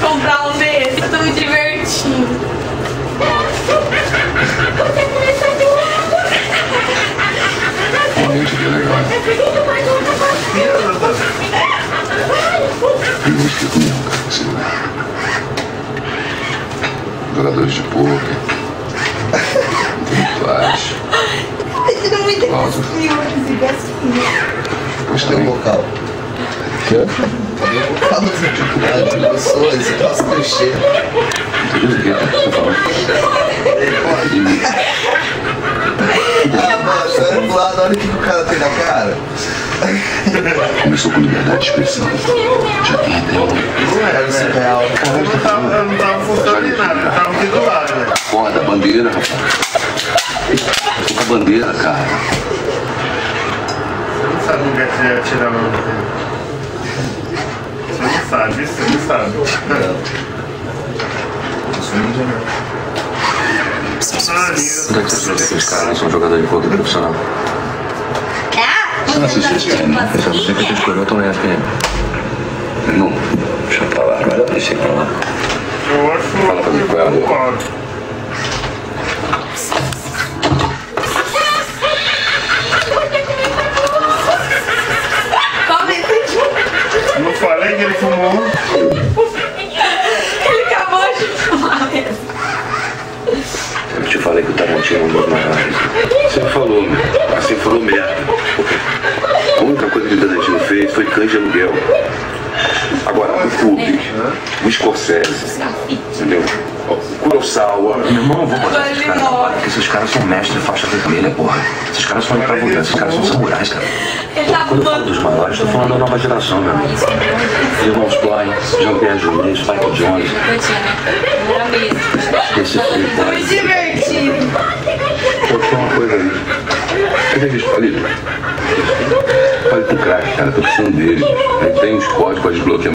comprar um desse, eu tô me divertindo. Realmente que legal. Eu gostei mesmo, cara, você. Jogadores de poker. Intelectuais. Filósofos. Gostei. Cadê o vocal? Quê? Cadê o vocal das pessoas? Esse nosso clichê. Entendi o que você tá falando. Ah, mano, você olha pro lado, olha o que o cara tem na cara. Começou com liberdade de expressão. Já tem até um. Não era surreal. Eu não tava focando em nada, eu tava aqui do lado, né? Porra da bandeira, rapaz. Tô com a bandeira, cara. Você não sabe onde é que você ia tirar o nome dele. Você não sabe, isso você não sabe. Onde é que você acha que esses caras são jogadores de poker profissional? Você não assistiu esse treino? Eu só sei que tu escolheu também, FM. Não, deixa pra lá, melhor deixar pra lá. Eu acho que Fala pra mim qual é a eu concordo. Não falei que ele fumou? Ele acabou de fumar mesmo. Eu te falei que o Tarantino não mais rápido. Você falou, meu. Você falou merda. A única coisa que o Tarantino fez foi cães de aluguel. Agora, o Kubrick, o Scorsese, entendeu? O Kurosawa. Meu irmão, não vou botar esses caras, porque esses caras são mestres de faixa vermelha, porra. Esses caras são intramudantes, esses caras são samurais, cara. Ele tá Quando eu falo dos maiores, tô falando da nova geração, meu amigo. Irmãos Klein, Jean-Pierre Jeunet, Spike Jonze. Esse Tô me foi. divertindo. Faltou uma coisa ali. Você tem visto ali? Olha pro craque, cara, tô precisando dele. Ele tem uns códigos pra desbloquear.